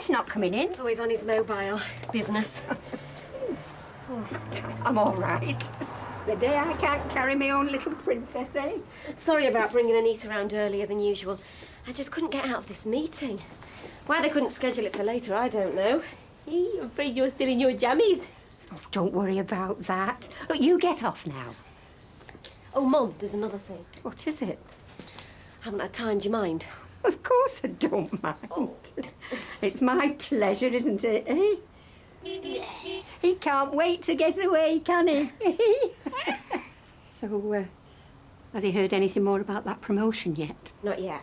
Jeff not coming in? Oh, he's on his mobile. Business. I'm all right. The day I can't carry my own little princess, eh? Sorry about bringing Anita round earlier than usual. I just couldn't get out of this meeting. Why they couldn't schedule it for later, I don't know. I'm afraid you're still in your jammies. Oh, don't worry about that. Look, you get off now. Oh, Mum, there's another thing. What is it? Haven't had time, do you mind? Of course I don't mind. Oh. It's my pleasure, isn't it, eh? He can't wait to get away, can he? So, has he heard anything more about that promotion yet? Not yet.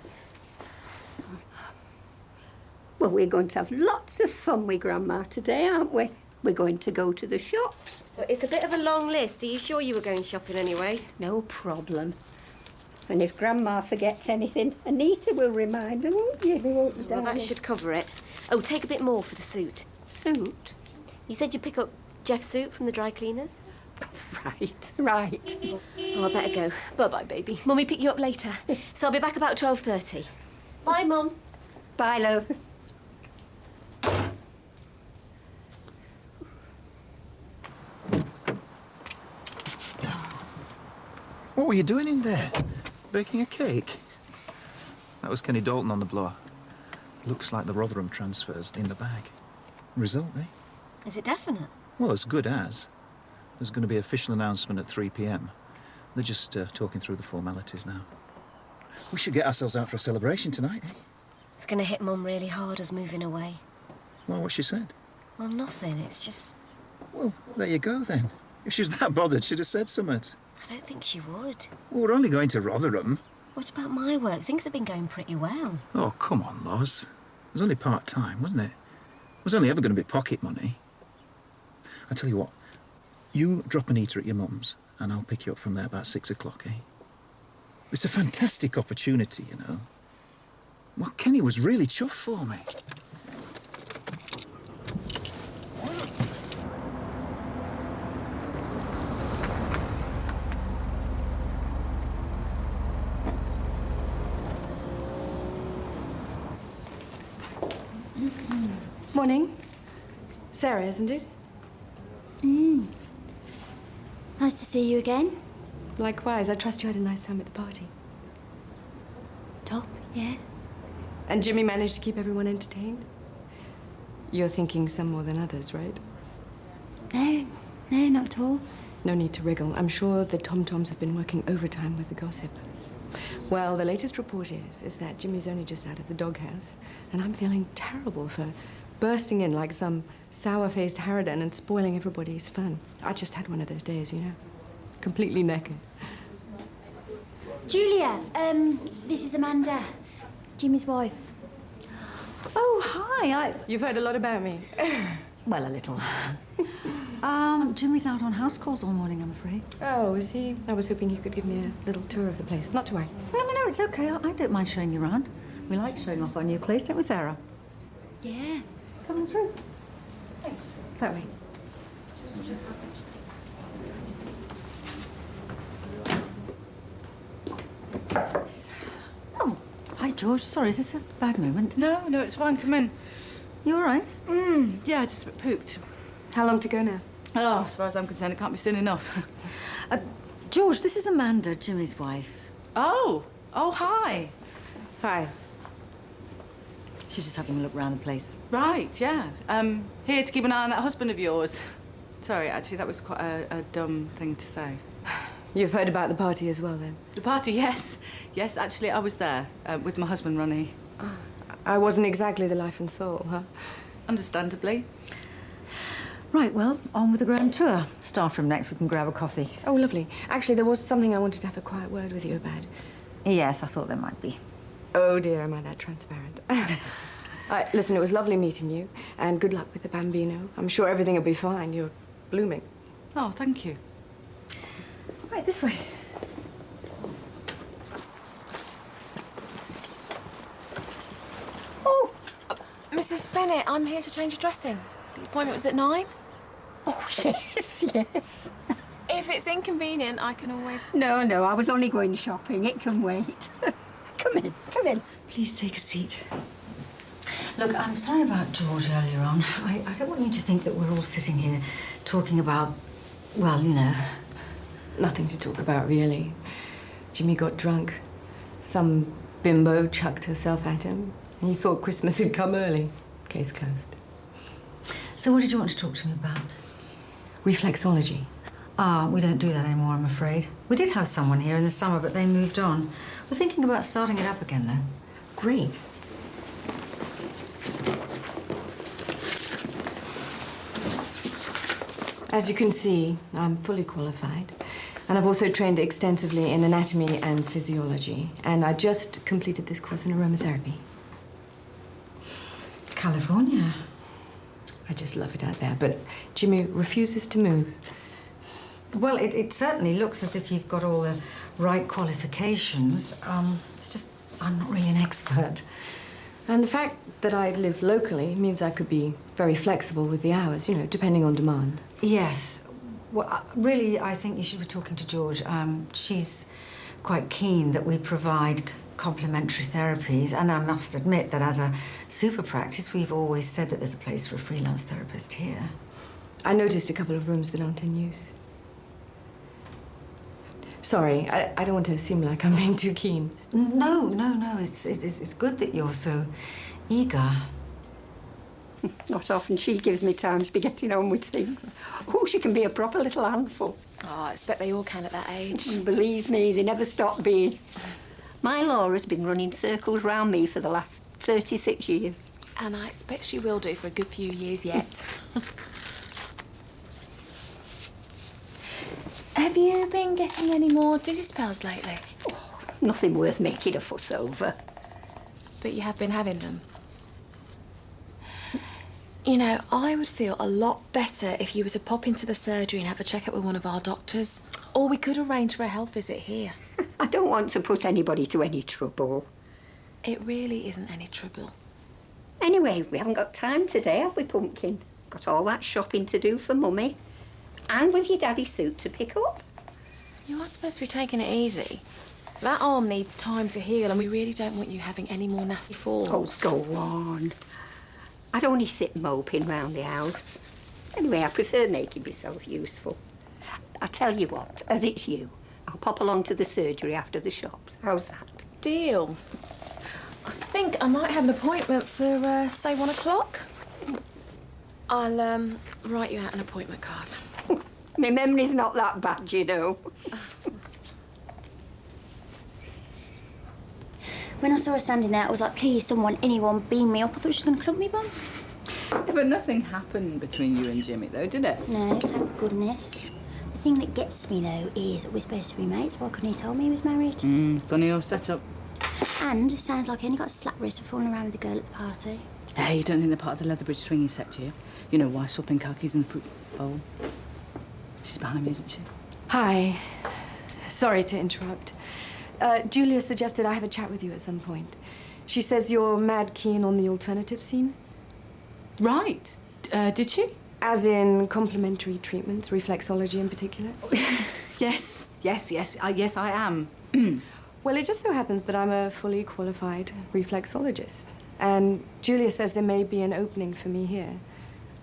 Well, we're going to have lots of fun with Grandma today, aren't we? We're going to go to the shops. It's a bit of a long list. Are you sure you were going shopping anyway? No problem. And if Grandma forgets anything, Anita will remind her, won't you? Well, that should cover it. Oh, take a bit more for the suit. Suit? You said you'd pick up Jeff's suit from the dry cleaners? Right. Oh, I better go. Bye-bye, baby. Mummy pick you up later. So I'll be back about 12:30. Bye, Mum. Bye, love. What were you doing in there? Baking a cake? That was Kenny Dalton on the blower. Looks like the Rotherham transfer's in the bag. Result, eh? Is it definite? Well, as good as. There's going to be an official announcement at 3 p.m. They're just talking through the formalities now. We should get ourselves out for a celebration tonight, eh? It's going to hit Mum really hard us moving away. Well, what she said? Well, nothing. It's just... Well, there you go, then. If she was that bothered, she'd have said something. I don't think she would. Well, we're only going to Rotherham. What about my work? Things have been going pretty well. Oh, come on, Loz. It was only part-time, wasn't it? It was only ever going to be pocket money. I tell you what, you drop Anita at your mum's, and I'll pick you up from there about 6 o'clock, eh? It's a fantastic opportunity, you know. Well, Kenny was really chuffed for me. Morning. Sarah, isn't it? Nice to see you again. Likewise. I trust you had a nice time at the party. Top, yeah. And Jimmy managed to keep everyone entertained? You're thinking some more than others, right? No, not at all. No need to wriggle. I'm sure the Tom-Toms have been working overtime with the gossip. Well, the latest report is that Jimmy's only just out of the doghouse, and I'm feeling terrible for bursting in like some sour-faced harridan and spoiling everybody's fun. I just had one of those days, you know, completely naked. Julia, this is Amanda, Jimmy's wife. Oh, hi. You've heard a lot about me. Well, a little. Jimmy's out on house calls all morning, I'm afraid. Oh, is he? I was hoping you could give me a little tour of the place. Not to worry. No, it's okay. I don't mind showing you around. We like showing off our new place, don't we, Sarah? Yeah. Come on through. Thanks. That way. Oh, hi, George. Sorry, is this a bad moment? No, it's fine. Come in. You all right? Yeah, just a bit pooped. How long to go now? Oh, as far as I'm concerned, it can't be soon enough. George, this is Amanda, Jimmy's wife. Oh, hi. Hi. She's just having a look around the place. Right, yeah. Here to keep an eye on that husband of yours. Sorry, actually, that was quite a dumb thing to say. You've heard about the party as well, then? The party, yes. Yes, actually, I was there with my husband, Ronnie. I wasn't exactly the life and soul, huh? Understandably. Right, well, on with the grand tour. Staff room next, we can grab a coffee. Oh, lovely. Actually, there was something I wanted to have a quiet word with you about. Yes, I thought there might be. Oh, dear, am I that transparent? Listen, it was lovely meeting you, and good luck with the Bambino. I'm sure everything will be fine. You're blooming. Oh, thank you. Right, this way. Oh, Mrs. Bennett, I'm here to change your dressing. The appointment was at 9. Oh, yes. If it's inconvenient, I can always... No, I was only going shopping. It can wait. Come in. Please take a seat. Look, I'm sorry about George earlier on. I don't want you to think that we're all sitting here talking about, well, you know... Nothing to talk about, really. Jimmy got drunk. Some bimbo chucked herself at him. He thought Christmas had come early. Case closed. So what did you want to talk to me about? Reflexology. Ah, we don't do that anymore, I'm afraid. We did have someone here in the summer, but they moved on. We're thinking about starting it up again, though. Great. As you can see, I'm fully qualified. And I've also trained extensively in anatomy and physiology. And I just completed this course in aromatherapy. California. I just love it out there. But Jimmy refuses to move. Well, it certainly looks as if you've got all the right qualifications. It's just, I'm not really an expert. And the fact that I live locally means I could be very flexible with the hours, you know, depending on demand. Yes. Well, really, I think you should be talking to George. She's quite keen that we provide complementary therapies, and I must admit that as a super practice, we've always said that there's a place for a freelance therapist here. I noticed a couple of rooms that aren't in use. Sorry, I don't want to seem like I'm being too keen. No. It's good that you're so eager. Not often she gives me time to be getting on with things. Oh, she can be a proper little handful. Oh, I expect they all can at that age. And believe me, they never stop being. My Laura's been running circles round me for the last 36 years. And I expect she will do for a good few years yet. Have you been getting any more dizzy spells lately? Oh, nothing worth making a fuss over. But you have been having them. You know, I would feel a lot better if you were to pop into the surgery and have a check-up with one of our doctors. Or we could arrange for a health visit here. I don't want to put anybody to any trouble. It really isn't any trouble. Anyway, we haven't got time today, have we, Pumpkin? Got all that shopping to do for Mummy. And with your daddy's suit to pick up. You are supposed to be taking it easy. That arm needs time to heal, and we really don't want you having any more nasty falls. Oh, go on. I'd only sit moping round the house. Anyway, I prefer making myself useful. I tell you what, as it's you, I'll pop along to the surgery after the shops. How's that? Deal. I think I might have an appointment for, say, 1 o'clock. I'll, write you out an appointment card. My memory's not that bad, you know. When I saw her standing there, I was like, please, someone, anyone, beam me up. I thought she was going to clump me bum. But nothing happened between you and Jimmy, though, did it? No, thank goodness. The thing that gets me, though, is that we're supposed to be mates. Why couldn't he tell me he was married? Funny old setup. And it sounds like he only got a slap wrist for fooling around with the girl at the party. Hey, you don't think they're part of the Leatherbridge swinging set here? You know, wife swapping khakis in the fruit bowl. She's behind me, isn't she? Hi. Sorry to interrupt. Julia suggested I have a chat with you at some point. She says you're mad keen on the alternative scene. Right. Did she? As in complementary treatments, reflexology in particular? Yes, I am. Well, it just so happens that I'm a fully qualified reflexologist. And Julia says there may be an opening for me here.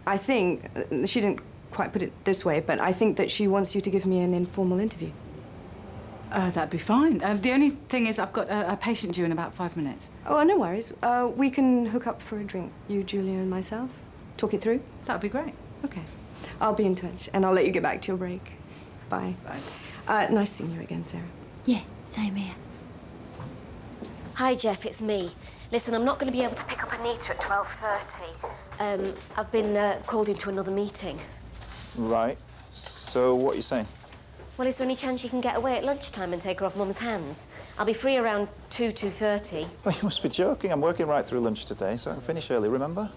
I think, she didn't quite put it this way, but I think that she wants you to give me an informal interview. That'd be fine. The only thing is I've got a patient due in about 5 minutes. Oh, no worries. We can hook up for a drink, you, Julia, and myself. Talk it through. That'd be great. Okay. I'll be in touch, and I'll let you get back to your break. Bye. Bye. Nice seeing you again, Sarah. Yeah, same here. Hi, Jeff, it's me. Listen, I'm not going to be able to pick up Anita at 12:30. I've been called into another meeting. Right. So what are you saying? Well, is there any chance you can get away at lunchtime and take her off Mum's hands? I'll be free around 2:30. Oh, you must be joking. I'm working right through lunch today, so I can finish early, remember?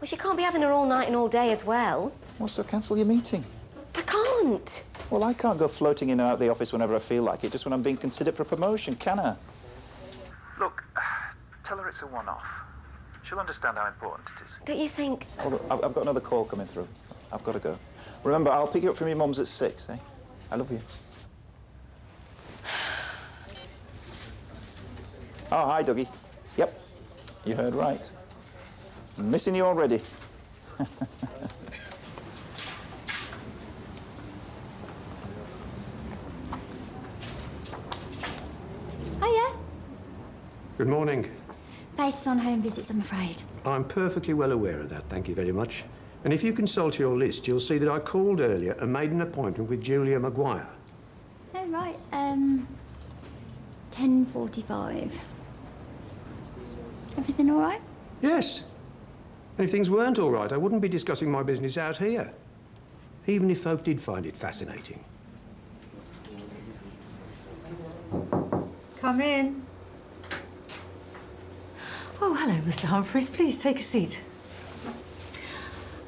Well, she can't be having her all night and all day as well. Well, so cancel your meeting. I can't. Well, I can't go floating in and out of the office whenever I feel like it, just when I'm being considered for promotion, can I? Look, tell her it's a one-off. She'll understand how important it is. Don't you think? Hold on, I've got another call coming through. I've got to go. Remember, I'll pick you up from your mum's at 6, eh? I love you. Oh, hi, Dougie. Yep, you heard right. I'm missing you already. Hiya. Good morning. Faith's on home visits, I'm afraid. I'm perfectly well aware of that, thank you very much. And if you consult your list, you'll see that I called earlier and made an appointment with Julia Maguire. Oh, right. 10:45. Everything all right? Yes. And if things weren't all right, I wouldn't be discussing my business out here. Even if folk did find it fascinating. Come in. Oh, hello, Mr. Humphreys. Please take a seat.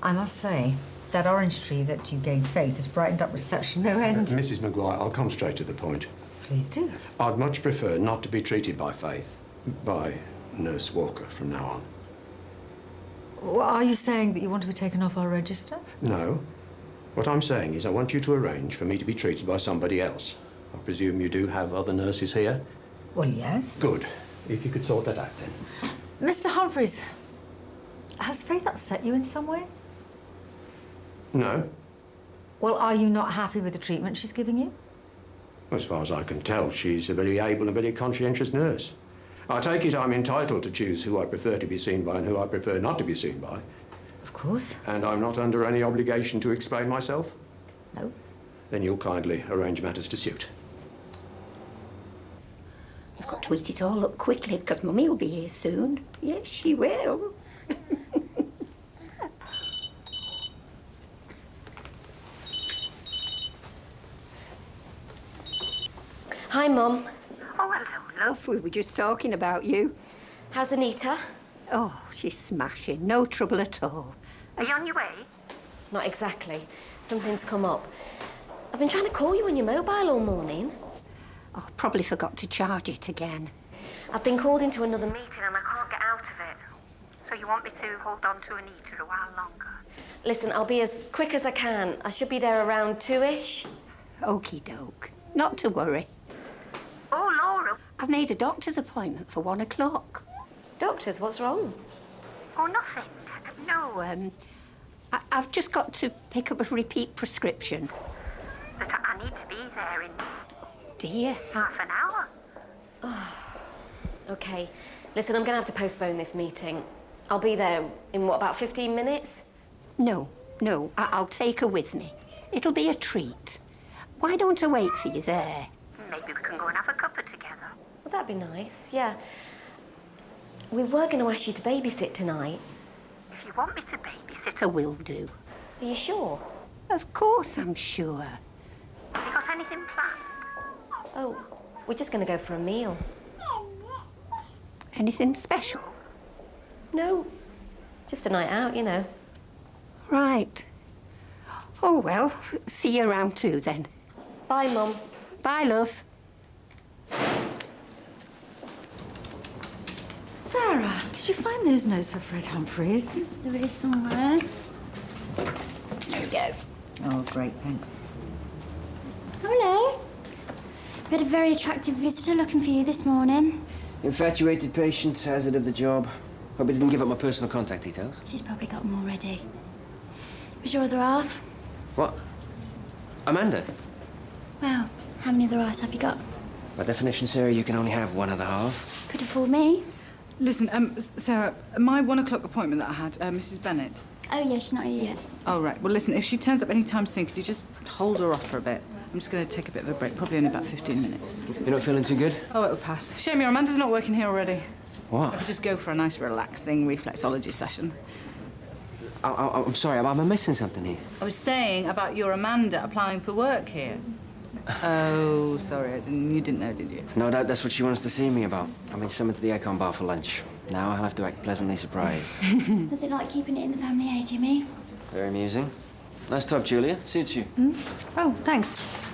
I must say, that orange tree that you gave Faith has brightened up reception no end. Mrs. Maguire, I'll come straight to the point. Please do. I'd much prefer not to be treated by Faith, by Nurse Walker from now on. Well, are you saying that you want to be taken off our register? No. What I'm saying is I want you to arrange for me to be treated by somebody else. I presume you do have other nurses here? Well, yes. Good. If you could sort that out then. Mr. Humphreys, has Faith upset you in some way? No. Well, are you not happy with the treatment she's giving you? As far as I can tell, she's a very able and very conscientious nurse. I take it I'm entitled to choose who I prefer to be seen by and who I prefer not to be seen by. Of course. And I'm not under any obligation to explain myself? No. Then you'll kindly arrange matters to suit. You've got to eat it all up quickly because Mummy will be here soon. Yes, she will. Hi, Mum. Oh, hello, love. We were just talking about you. How's Anita? Oh, she's smashing. No trouble at all. Are you on your way? Not exactly. Something's come up. I've been trying to call you on your mobile all morning. Oh, probably forgot to charge it again. I've been called into another meeting and I can't get out of it. So you want me to hold on to Anita a while longer? Listen, I'll be as quick as I can. I should be there around 2-ish. Okie doke. Not to worry. Oh, Laura. I've made a doctor's appointment for 1 o'clock. Doctors, what's wrong? Oh, nothing. No, I've just got to pick up a repeat prescription. But I need to be there in, dear, half an hour. Okay. Listen, I'm going to have to postpone this meeting. I'll be there in, what, about 15 minutes? No, I'll take her with me. It'll be a treat. Why don't I wait for you there? Maybe we can go and have a cuppa together. Well, that'd be nice, yeah. We were going to ask you to babysit tonight. If you want me to babysit, I will do. Are you sure? Of course I'm sure. Have you got anything planned? Oh, we're just going to go for a meal. Anything special? No, just a night out, you know. Right. Oh, well, see you around 2 then. Bye, Mum. Bye, love. Sarah, did you find those notes for Fred Humphreys? There it is somewhere. There you go. Oh, great, thanks. Hello. We had a very attractive visitor looking for you this morning. Infatuated patient, hazard of the job. Hope he didn't give up my personal contact details. She's probably got them already. Was your other half? What? Amanda? Well, how many other halves have you got? By definition, Sarah, you can only have one other half. Could have fooled me. Listen, Sarah, my 1 o'clock appointment that I had, Mrs. Bennett. Oh, yeah, she's not here yet. Oh, right. Well, listen, if she turns up any time soon, could you just hold her off for a bit? I'm just going to take a bit of a break, probably in about 15 minutes. You're not feeling too good? Oh, it'll pass. Shame your Amanda's not working here already. What? I could just go for a nice, relaxing reflexology session. I'm sorry, am missing something here? I was saying about your Amanda applying for work here. Oh, sorry, you didn't know, did you? No, that's what she wants to see me about. I mean, summoned to the aircon bar for lunch. Now I'll have to act pleasantly surprised. Nothing like keeping it in the family, eh, Jimmy? Very amusing. Nice top, Julia. Suits you. Oh, thanks.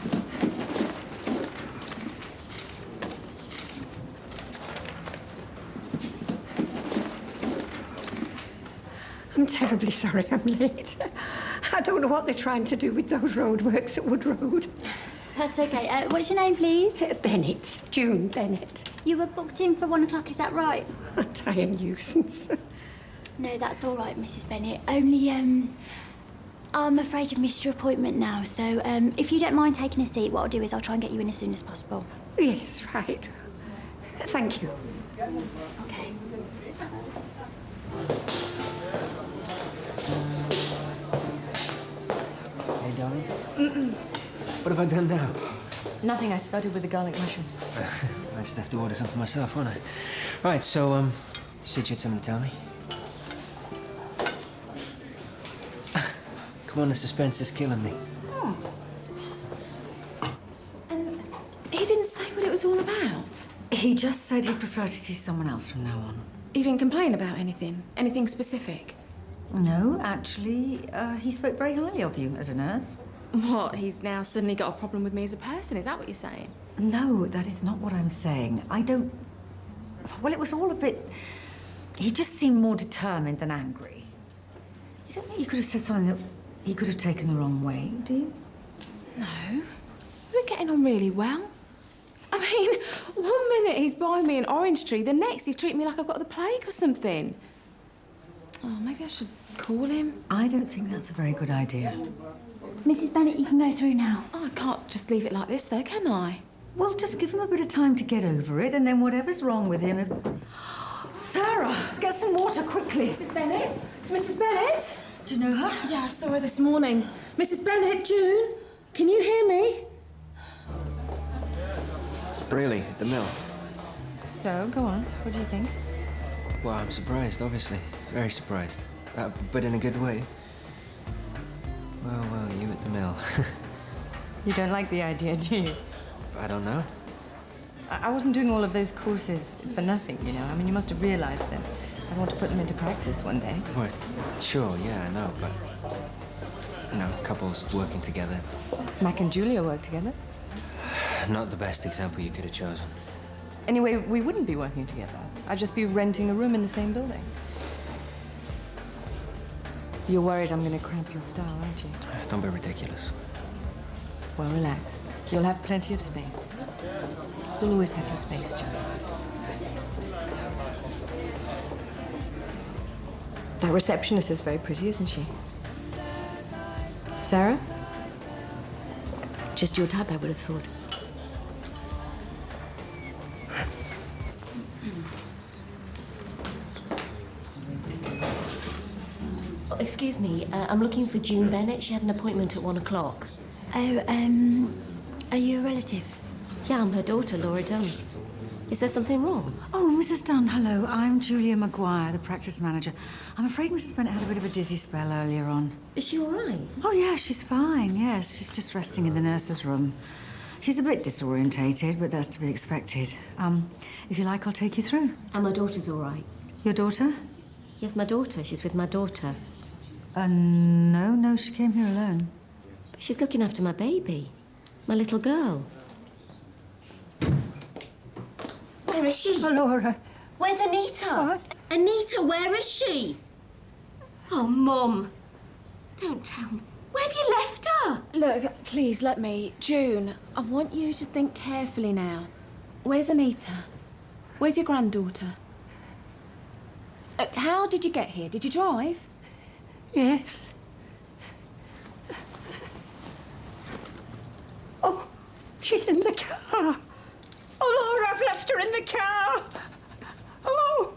I'm terribly sorry I'm late. I don't know what they're trying to do with those roadworks at Wood Road. That's okay. What's your name, please? Bennett. June Bennett. You were booked in for 1 o'clock, is that right? A dire nuisance. No, that's all right, Mrs. Bennett. Only, I'm afraid you've missed your appointment now, so if you don't mind taking a seat, what I'll do is I'll try and get you in as soon as possible. Yes, right. Thank you. Okay. Hey, darling. What have I done now? Nothing. I started with the garlic mushrooms. I just have to order some for myself, won't I? Right, so, you said you had something to tell me? Come on, the suspense is killing me. He didn't say what it was all about. He just said he'd prefer to see someone else from now on. He didn't complain about anything? Anything specific? No, actually, he spoke very highly of you as a nurse. What, he's now suddenly got a problem with me as a person? Is that what you're saying? No, that is not what I'm saying. I don't... Well, it was all a bit... He just seemed more determined than angry. You don't think he could have said something that he could have taken the wrong way, do you? No. We're getting on really well. I mean, one minute he's buying me an orange tree, the next he's treating me like I've got the plague or something. Oh, maybe I should call him. I don't think that's a very good idea. Mrs. Bennett, you can go through now. Oh, I can't just leave it like this, though, can I? Well, just give him a bit of time to get over it, and then whatever's wrong with him... Sarah, get some water quickly. Mrs. Bennett? Mrs. Bennett? Do you know her? Yeah, I saw her this morning. Mrs. Bennett, June, can you hear me? Really? At the mill? So, go on. What do you think? Well, I'm surprised, obviously. Very surprised. But in a good way. Well, you at the mill. You don't like the idea, do you? I don't know. I wasn't doing all of those courses for nothing, you know. I mean, you must have realized that I want to put them into practice one day. Well, sure, yeah, I know, but... You know, couples working together. Mac and Julia work together. Not the best example you could have chosen. Anyway, we wouldn't be working together. I'd just be renting a room in the same building. You're worried I'm going to cramp your style, aren't you? Don't be ridiculous. Well, relax. You'll have plenty of space. You'll always have your space, Joe. That receptionist is very pretty, isn't she? Sarah? Just your type, I would have thought. Oh, excuse me, I'm looking for June Bennett. She had an appointment at 1 o'clock. Oh, are you a relative? Yeah, I'm her daughter, Laura Dunn. Is there something wrong? Oh, Mrs. Dunn, hello. I'm Julia Maguire, the practice manager. I'm afraid Mrs. Bennett had a bit of a dizzy spell earlier on. Is she all right? Oh, yeah, she's fine, yes. She's just resting in the nurse's room. She's a bit disorientated, but that's to be expected. If you like, I'll take you through. And my daughter's all right? Your daughter? Yes, my daughter. She's with my daughter. No, she came here alone. But she's looking after my baby. My little girl. Where is she? Oh, Laura. Where's Anita? What? Anita, where is she? Oh, Mum. Don't tell me. Where have you left her? Look, please, let me. June, I want you to think carefully now. Where's Anita? Where's your granddaughter? How did you get here? Did you drive? Yes. Oh, she's in the car. Oh, Laura, I've left her in the car. Oh.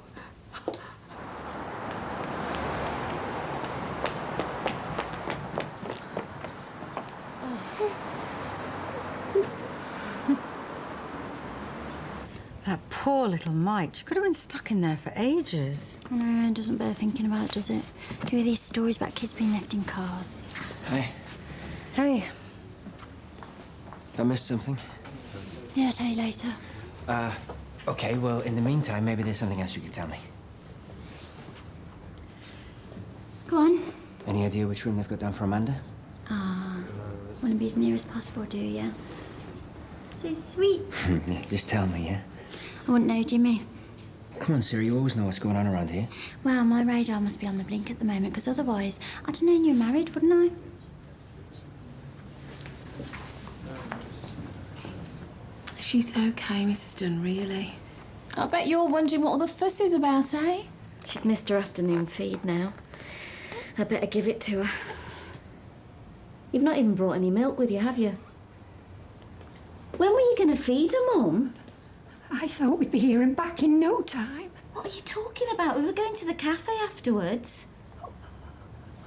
That poor little mite. She could have been stuck in there for ages. No, it doesn't bear thinking about, does it? You hear these stories about kids being left in cars. Hey, Hey. I missed something. Yeah, I'll tell you later. Okay, well, in the meantime, maybe there's something else you could tell me. Go on. Any idea which room they've got down for Amanda? Want to be as near as possible, do you? So sweet. Yeah, just tell me, yeah? I wouldn't know, Jimmy. Come on, Sarah, you always know what's going on around here. Well, my radar must be on the blink at the moment, because otherwise I'd have known you were married, wouldn't I? She's okay, Mrs. Dunn, really. I bet you're wondering what all the fuss is about, eh? She's missed her afternoon feed now. I better give it to her. You've not even brought any milk with you, have you? When were you going to feed her, Mum? I thought we'd be here and back in no time. What are you talking about? We were going to the cafe afterwards.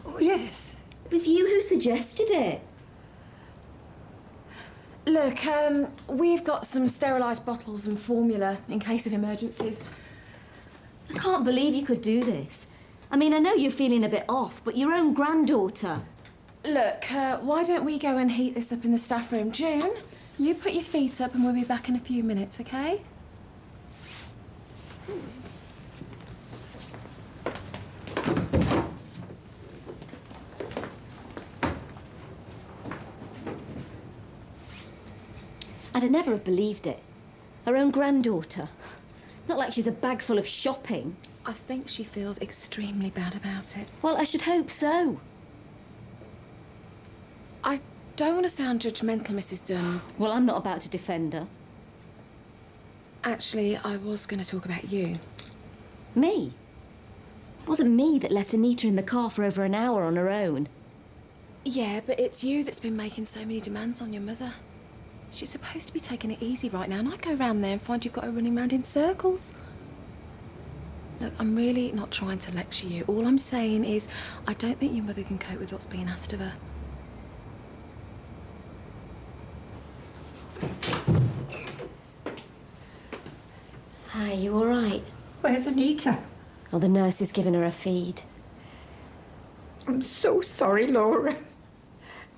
Oh, yes. It was you who suggested it. Look, we've got some sterilised bottles and formula in case of emergencies. I can't believe you could do this. I mean, I know you're feeling a bit off, but your own granddaughter. Look, why don't we go and heat this up in the staff room? June, you put your feet up and we'll be back in a few minutes, OK? I'd have never have believed it. Her own granddaughter. Not like she's a bag full of shopping. I think she feels extremely bad about it. Well, I should hope so. I don't want to sound judgmental, Mrs. Dunn. Well, I'm not about to defend her. Actually, I was going to talk about you. Me? It wasn't me that left Anita in the car for over an hour on her own. Yeah, but it's you that's been making so many demands on your mother. She's supposed to be taking it easy right now, and I go round there and find you've got her running round in circles. Look, I'm really not trying to lecture you. All I'm saying is I don't think your mother can cope with what's being asked of her. Hi, you all right? Where's Anita? Oh, the nurse is giving her a feed. I'm so sorry, Laura.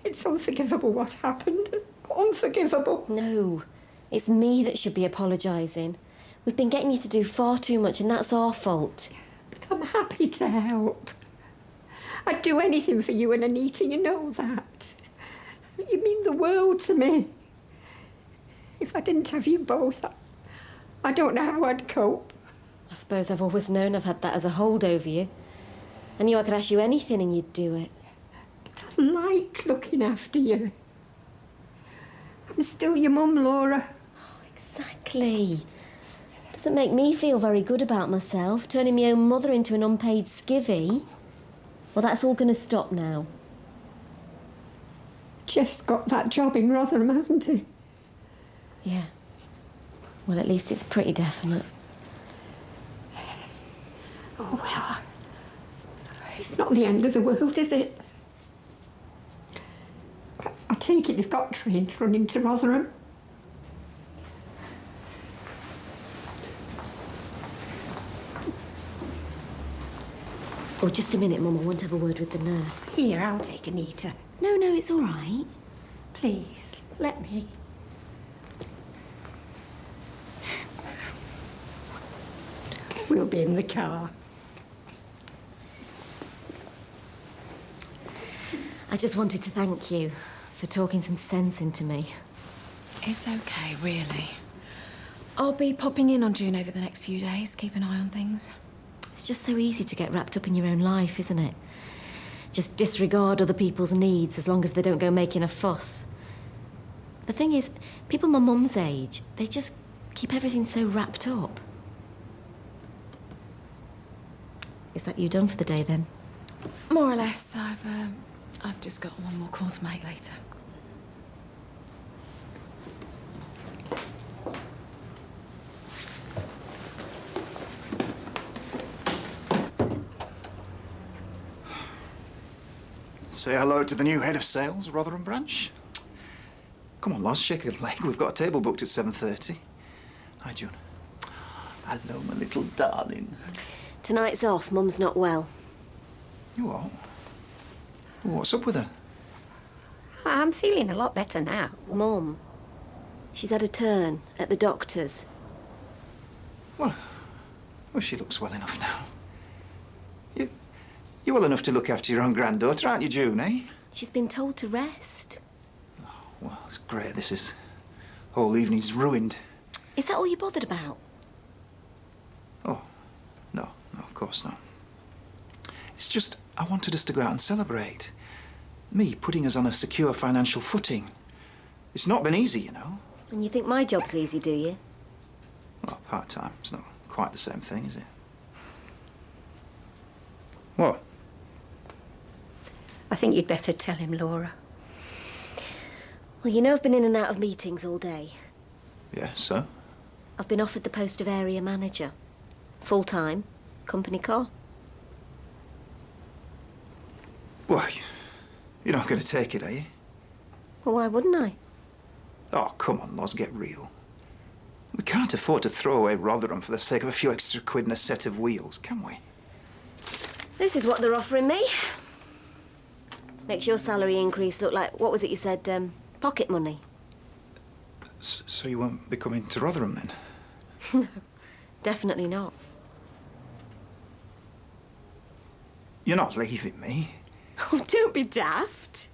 It's unforgivable what happened. Unforgivable. No, it's me that should be apologising. We've been getting you to do far too much, and that's our fault. But I'm happy to help. I'd do anything for you and Anita, you know that. You mean the world to me. If I didn't have you both, I don't know how I'd cope. I suppose I've always known I've had that as a hold over you. I knew I could ask you anything and you'd do it. But I like looking after you. I'm still your mum, Laura. Oh, exactly. Doesn't make me feel very good about myself, turning my own mother into an unpaid skivvy. Well, that's all going to stop now. Jeff's got that job in Rotherham, hasn't he? Yeah. Well, at least it's pretty definite. Oh, well, it's not the end of the world, is it? I take it you've got trains running to Rotherham. Oh, just a minute, Mum. I want to have a word with the nurse. Here, I'll take Anita. No, it's all right. Please, let me. We'll be in the car. I just wanted to thank you for talking some sense into me. It's okay, really. I'll be popping in on June over the next few days. Keep an eye on things. It's just so easy to get wrapped up in your own life, isn't it? Just disregard other people's needs as long as they don't go making a fuss. The thing is, people my mum's age, they just keep everything so wrapped up. Is that you done for the day, then? More or less. I've just got one more call to make later. Say hello to the new head of sales, Rotherham branch. Come on, Loz, shake a leg. We've got a table booked at 7:30. Hi, June. Hello, my little darling. Tonight's off. Mum's not well. You are? What's up with her? I'm feeling a lot better now. Mum, she's had a turn at the doctor's. Well, she looks well enough now. You're well enough to look after your own granddaughter, aren't you, June, eh? She's been told to rest. Oh, well, it's great. Whole evening's ruined. Is that all you're bothered about? Oh, no, of course not. It's just, I wanted us to go out and celebrate. Me putting us on a secure financial footing. It's not been easy, you know. And you think my job's easy, do you? Well, part-time. It's not quite the same thing, is it? What? I think you'd better tell him, Laura. Well, you know I've been in and out of meetings all day. Yeah, so? I've been offered the post of area manager. Full-time, company car. Well, you're not going to take it, are you? Well, why wouldn't I? Oh, come on, Loz, get real. We can't afford to throw away Rotherham for the sake of a few extra quid and a set of wheels, can we? This is what they're offering me. Makes your salary increase look like, what was it you said, pocket money? So you won't be coming to Rotherham, then? No, definitely not. You're not leaving me. Oh, don't be daft.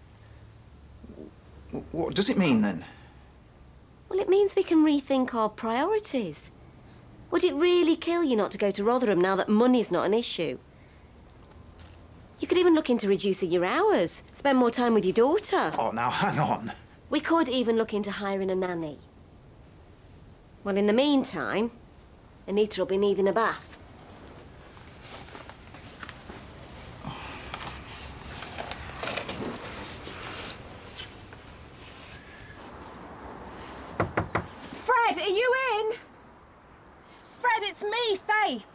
What does it mean, then? Well, it means we can rethink our priorities. Would it really kill you not to go to Rotherham now that money's not an issue? You could even look into reducing your hours, spend more time with your daughter. Oh, now, hang on. We could even look into hiring a nanny. Well, in the meantime, Anita will be needing a bath. Fred, are you in? Fred, it's me, Faith.